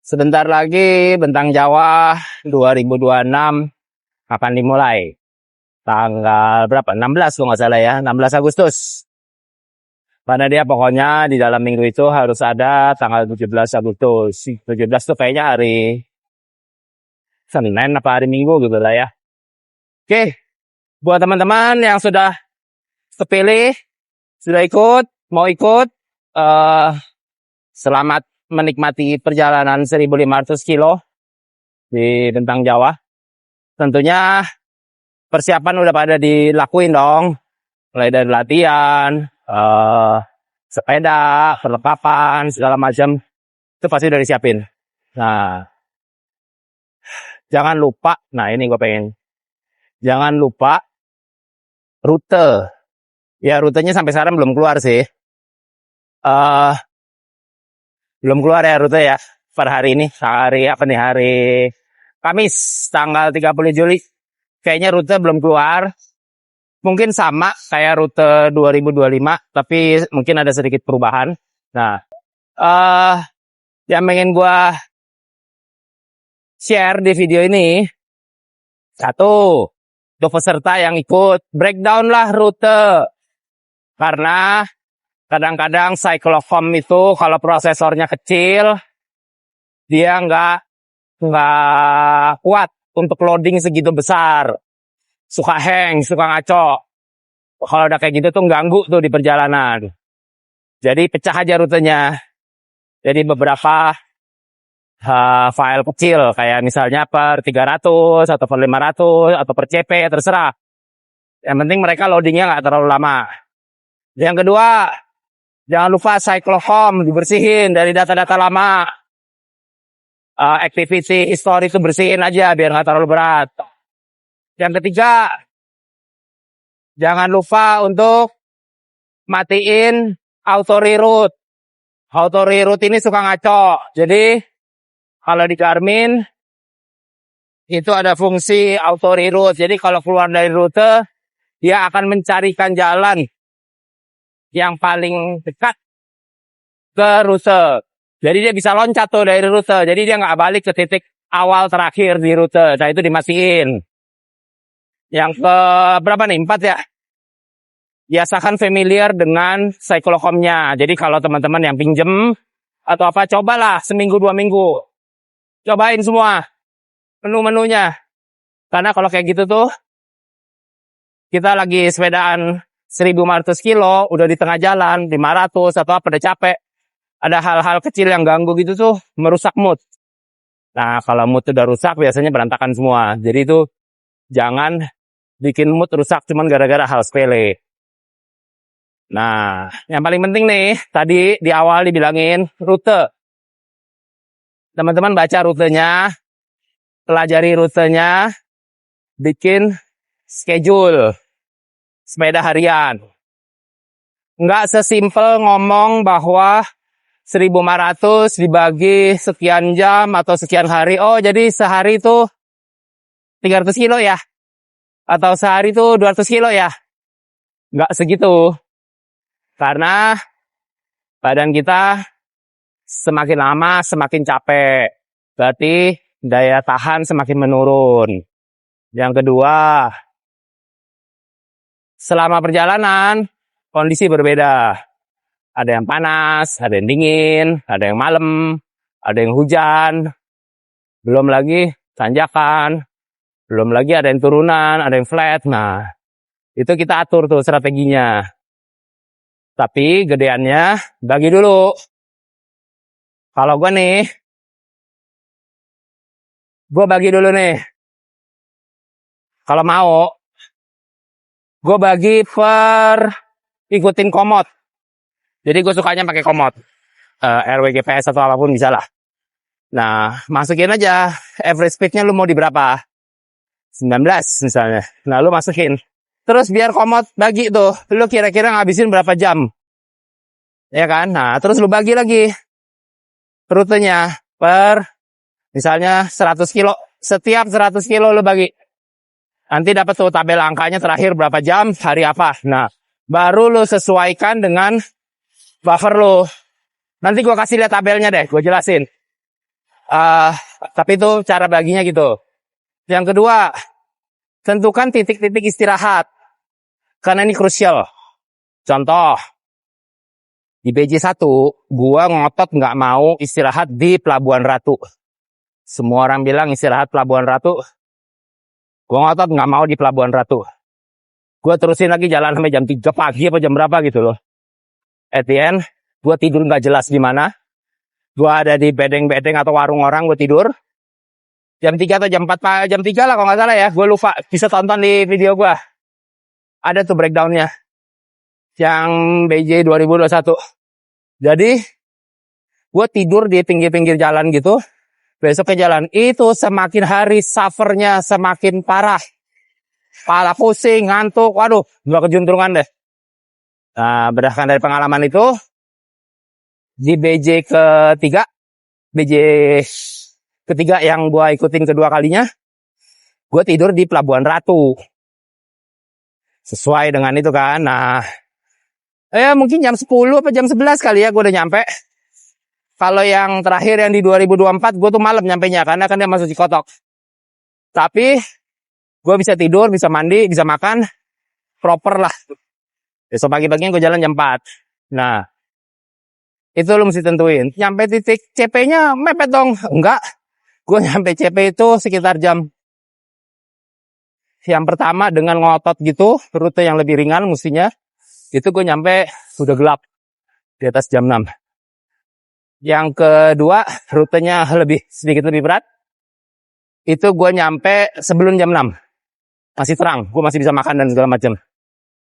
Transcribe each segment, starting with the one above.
Sebentar lagi Bentang Jawa 2026 akan dimulai. Tanggal berapa? 16 kalau nggak salah ya, 16 Agustus. Pada dia pokoknya di dalam minggu itu harus ada tanggal 17 Agustus. 17 tuh kayaknya hari Senin apa hari Minggu gitu lah ya. Oke, buat teman-teman yang sudah kepilih, sudah ikut, mau ikut, selamat menikmati perjalanan 1.500 kilo di Bentang Jawa. Tentunya persiapan udah pada dilakuin dong. Mulai dari latihan, sepeda, perlengkapan, segala macam. Itu pasti udah disiapin. Nah, jangan lupa. Nah, ini gue pengen. Jangan lupa rute. Ya, rutenya sampai sekarang belum keluar sih. Belum keluar ya rute ya per hari ini. Hari apa nih? Hari Kamis tanggal 30 Juli. Kayaknya rute belum keluar. Mungkin sama kayak rute 2025, tapi mungkin ada sedikit perubahan. Nah, yang pengen gua share di video ini, satu, untuk peserta yang ikut, breakdown lah rute. Karena kadang-kadang cyclocom itu kalau prosesornya kecil, dia nggak kuat untuk loading segitu besar. Suka hang, suka ngaco. Kalau udah kayak gitu tuh ganggu tuh di perjalanan. Jadi pecah aja rutenya. Jadi beberapa file kecil, kayak misalnya per 300, atau per 500, atau per CP, terserah. Yang penting mereka loadingnya nggak terlalu lama. Yang kedua, jangan lupa cyclocom dibersihin dari data-data lama. Activity history itu bersihin aja biar nggak terlalu berat. Yang ketiga, jangan lupa untuk matiin auto reroute. Auto reroute ini suka ngaco. Jadi kalau di Garmin itu ada fungsi auto reroute. Jadi kalau keluar dari rute, dia akan mencarikan jalan yang paling dekat ke rute. Jadi dia bisa loncat tuh dari rute. Jadi dia nggak balik ke titik awal terakhir di rute. Nah itu dimatiin. Yang ke berapa nih? 4 ya? Biasakan familiar dengan cyclocom-nya. Jadi kalau teman-teman yang pinjem atau apa, cobalah seminggu 2 minggu. Cobain semua menu-menunya. Karena kalau kayak gitu tuh, kita lagi sepedaan 1.500 kilo, udah di tengah jalan, 500 atau apa, udah capek. Ada hal-hal kecil yang ganggu gitu tuh, merusak mood. Nah, kalau mood udah rusak, biasanya berantakan semua. Jadi itu, jangan bikin mood rusak cuman gara-gara hal sepele. Nah, yang paling penting nih, tadi di awal dibilangin rute. Teman-teman baca rutenya, pelajari rutenya, bikin schedule sepeda harian. Nggak sesimpel ngomong bahwa 1.500 dibagi sekian jam atau sekian hari. Oh, jadi sehari itu 300 kilo ya? Atau sehari itu 200 kilo ya? Nggak segitu. Karena badan kita semakin lama semakin capek. Berarti daya tahan semakin menurun. Yang kedua, selama perjalanan kondisi berbeda. Ada yang panas, ada yang dingin, ada yang malam, ada yang hujan. Belum lagi tanjakan. Belum lagi ada yang turunan, ada yang flat. Nah, itu kita atur tuh strateginya. Tapi gedeannya bagi dulu. Kalau gue nih, gue bagi dulu nih. Kalau mau, gue bagi per ikutin komod. Jadi gue sukanya pakai komod. RWGPS atau apapun bisa lah. Nah, masukin aja average speednya lu mau di berapa. 19 misalnya. Nah, lu masukin. Terus biar komod bagi tuh. Lu kira-kira ngabisin berapa jam. Ya kan? Nah, terus lu bagi lagi rutenya per misalnya 100 kilo. Setiap 100 kilo lu bagi. Nanti dapat tuh tabel angkanya terakhir berapa jam, hari apa. Nah, baru lu sesuaikan dengan buffer lu. Nanti gua kasih lihat tabelnya deh, gua jelasin. Tapi itu cara baginya gitu. Yang kedua, tentukan titik-titik istirahat. Karena ini krusial. Contoh, di BJ1, gua ngotot nggak mau istirahat di Pelabuhan Ratu. Semua orang bilang istirahat Pelabuhan Ratu. Gua ngotot nggak mau di Pelabuhan Ratu. Gua terusin lagi jalan sampai jam 3 pagi apa jam berapa gitu loh. At the end, gua tidur nggak jelas di mana. Gua ada di bedeng-bedeng atau warung orang, gua tidur. Jam 3 atau jam 4, jam 3 lah kalau nggak salah ya. Gua lupa, bisa tonton di video gua. Ada tuh breakdownnya. Yang BJ 2021. Jadi, gue tidur di pinggir-pinggir jalan gitu. Besok ke jalan. Itu semakin hari suffernya semakin parah. Kepala pusing, ngantuk. Waduh, gua kejuntrungan deh. Nah, berdasarkan dari pengalaman itu, di BJ ketiga yang gue ikutin kedua kalinya, gue tidur di Pelabuhan Ratu. Sesuai dengan itu kan. Nah, mungkin jam 10 apa jam 11 kali ya gue udah nyampe. Kalau yang terakhir yang di 2024 gue tuh malam nyampenya karena kan dia masuk Cikotok. Tapi gue bisa tidur, bisa mandi, bisa makan proper lah. Besok pagi-paginya gue jalan jam 4. Nah, itu lo mesti tentuin. Nyampe titik CP-nya mepet dong. Enggak. Gue nyampe CP itu sekitar jam yang pertama dengan ngotot gitu, rute yang lebih ringan mestinya. Itu gue nyampe sudah gelap di atas jam 6. Yang kedua, rutenya sedikit lebih berat. Itu gue nyampe sebelum jam 6. Masih terang, gue masih bisa makan dan segala macam.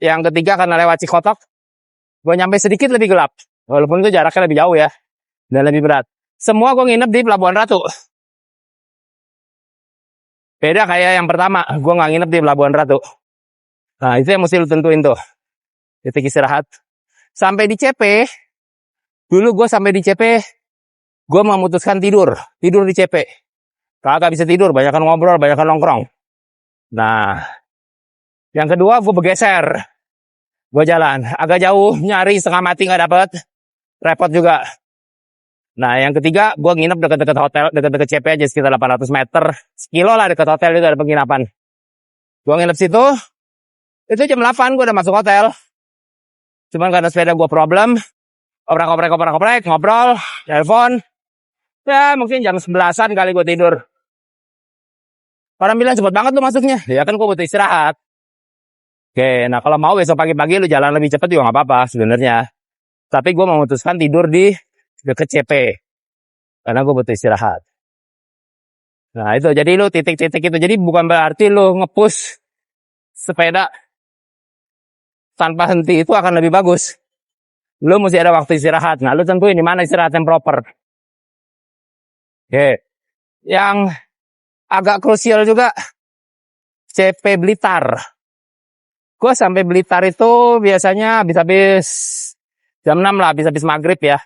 Yang ketiga, karena lewat Cikotok, gue nyampe sedikit lebih gelap. Walaupun itu jaraknya lebih jauh ya. Dan lebih berat. Semua gue nginep di Pelabuhan Ratu. Beda kayak yang pertama, gue nggak nginep di Pelabuhan Ratu. Nah, itu yang mesti lu tentuin tuh. Titik istirahat. Sampai di CP, dulu gue sampai di CP, gue memutuskan tidur di CP. Kagak bisa tidur, banyakan ngobrol, banyakan nongkrong. Nah, yang kedua gue bergeser. Gue jalan, agak jauh, nyari setengah mati nggak dapet. Repot juga. Nah, yang ketiga, gue nginep dekat-dekat hotel, dekat-dekat CP aja sekitar 800 meter. Sekilo lah dekat hotel itu ada penginapan. Gue nginep situ, itu jam 8 gue udah masuk hotel. Cuman karena sepeda gue problem, oprek, ngobrol, telepon. Ya, mungkin jam 11-an kali gue tidur. Orang bilang cepet banget lu masuknya. Ya kan gue butuh istirahat. Oke, nah kalau mau besok pagi-pagi lu jalan lebih cepat juga gak apa-apa sebenarnya. Tapi gue memutuskan tidur di deket CP. Karena gue butuh istirahat. Nah itu, jadi lu titik-titik itu. Jadi bukan berarti lu nge-push sepeda tanpa henti itu akan lebih bagus. Lu mesti ada waktu istirahat. Nah lu tentuin di mana istirahat yang proper. Oke. Yang agak krusial juga CP Blitar. Gue sampai Blitar itu biasanya habis jam 6 lah, habis maghrib ya.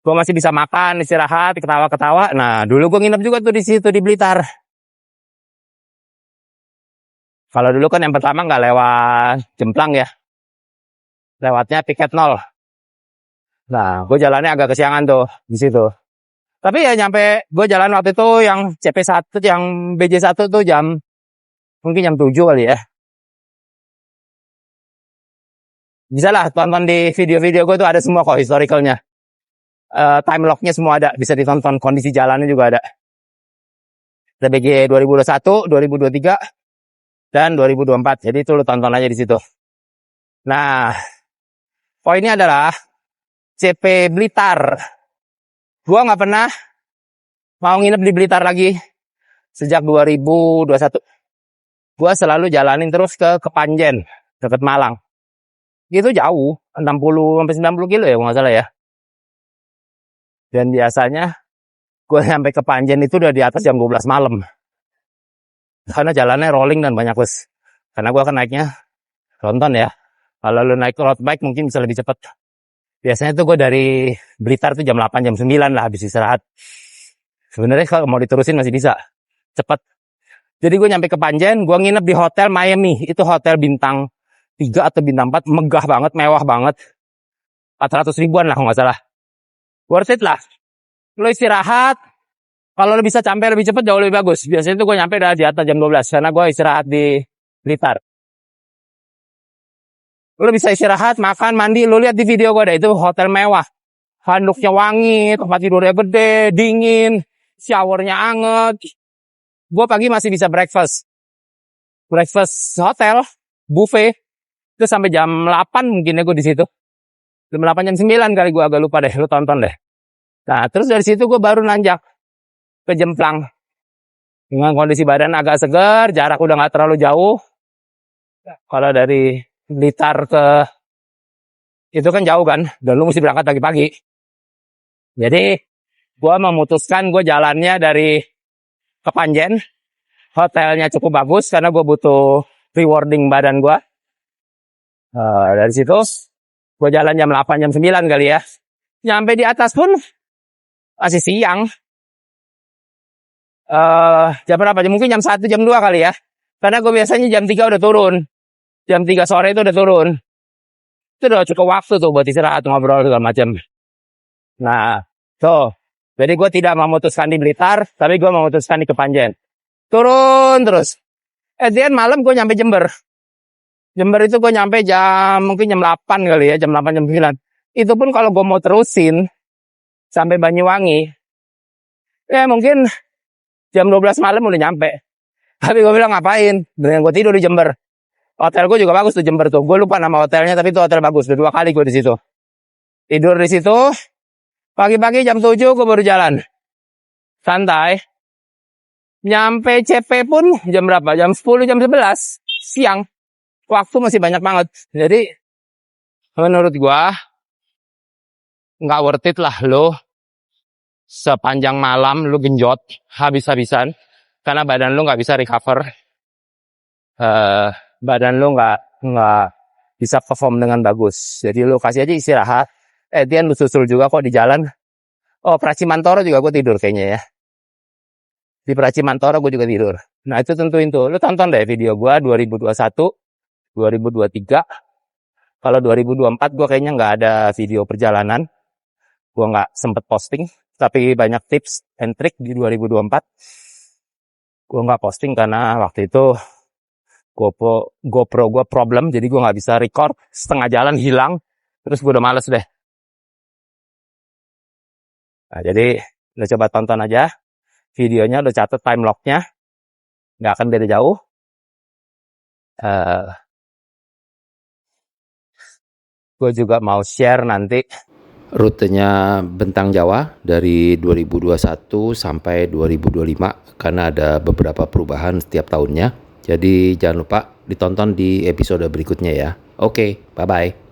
Gue masih bisa makan, istirahat, ketawa-ketawa. Nah, dulu gue nginep juga tuh di situ di Blitar. Kalau dulu kan yang pertama nggak lewat Jemplang ya. Lewatnya Piket 0. Nah, gue jalannya agak kesiangan tuh di situ. Tapi ya nyampe gue jalan waktu itu yang CP1, yang BJ1 tuh mungkin jam 7 kali ya. Bisa lah tonton di video-video gue tuh ada semua kok historicalnya. Time lognya semua ada, bisa ditonton, kondisi jalannya juga ada. Ada BJ 2021, 2023, dan 2024. Jadi itu lu tonton aja di situ. Nah, poinnya adalah CP Blitar. Gua nggak pernah mau nginep di Blitar lagi sejak 2021. Gua selalu jalanin terus ke Kepanjen, dekat Malang. Itu jauh, 60-90 kilo ya, nggak salah ya. Dan biasanya gue sampai ke Panjen itu udah di atas jam 12 malam. Karena jalannya rolling dan banyak bus. Karena gue akan naiknya tonton ya. Kalau lu naik road bike mungkin bisa lebih cepat. Biasanya tuh gue dari Blitar tuh jam 8, jam 9 lah habis istirahat. Sebenarnya kalau mau diterusin masih bisa. Cepet. Jadi gue nyampe ke Panjen, gue nginep di hotel Miami. Itu hotel bintang 3 atau bintang 4. Megah banget, mewah banget. 400 ribuan lah kalau nggak salah. Worth it lah. Lu istirahat, Kalau bisa sampai lebih cepat jauh lebih bagus. Biasanya tuh gue nyampe udah di atas jam 12 karena gue istirahat di Blitar. Lu bisa istirahat, makan, mandi. Lu lihat di video gue deh, itu hotel mewah. Handuknya wangi, tempat tidurnya gede, dingin, showernya anget. Gue pagi masih bisa breakfast. Breakfast hotel, buffet. Itu sampai jam 8 mungkin ya gue di situ. Jam 8, jam 9 kali gue agak lupa deh, lu tonton deh. Nah, terus dari situ gue baru nanjak ke Jemplang. Dengan kondisi badan agak segar, jarak udah gak terlalu jauh. Kalau dari Blitar ke itu kan jauh kan, dan lu mesti berangkat pagi-pagi. Jadi, gue memutuskan gue jalannya dari Kepanjen. Hotelnya cukup bagus karena gue butuh rewarding badan gue. Dari situ, gue jalan jam 8, jam 9 kali ya. Nyampe di atas pun masih siang. Jam berapa? Mungkin jam 1, jam 2 kali ya. Karena gue biasanya jam 3 udah turun. Jam 3 sore itu udah turun. Itu udah cukup waktu tuh buat istirahat, ngobrol segala macam. Nah, tuh. Jadi gue tidak memutuskan di Blitar, tapi gue memutuskan di Kepanjen. Turun terus. Then malam gue nyampe Jember. Jember itu gue nyampe mungkin jam 8 kali ya, jam 8, jam 9. Itu pun kalau gue mau terusin sampai Banyuwangi, ya mungkin jam 12 malam udah nyampe. Tapi gue bilang ngapain? Dengan gue tidur di Jember. Hotel gue juga bagus tuh Jember tuh. Gue lupa nama hotelnya, tapi itu hotel bagus. Udah 2 kali gue di situ. Tidur di situ. Pagi-pagi jam 7 gue baru jalan. Santai. Nyampe CP pun jam berapa? Jam 10, jam 11 siang. Waktu masih banyak banget. Jadi menurut gue nggak worth it lah lo sepanjang malam lu genjot habis-habisan karena badan lu nggak bisa recover. Badan lu nggak bisa perform dengan bagus. Jadi lu kasih aja istirahat. Dia lu susul juga kok di jalan. Oh, Pracimantoro juga gue tidur kayaknya ya. Di Pracimantoro gue juga tidur. Nah itu tentuin tuh. Lu tonton deh video gue 2021, 2023. Kalau 2024 gue kayaknya nggak ada video perjalanan. Gue nggak sempet posting. Tapi banyak tips and trick di 2024. Gue nggak posting karena waktu itu GoPro gue problem, jadi gue nggak bisa record, setengah jalan hilang, terus gue udah males deh. Nah, jadi lo coba tonton aja videonya, lo catat time lognya, nggak akan beda jauh. Gue juga mau share nanti rutenya Bentang Jawa dari 2021 sampai 2025 karena ada beberapa perubahan setiap tahunnya. Jadi jangan lupa ditonton di episode berikutnya ya. Oke, bye-bye.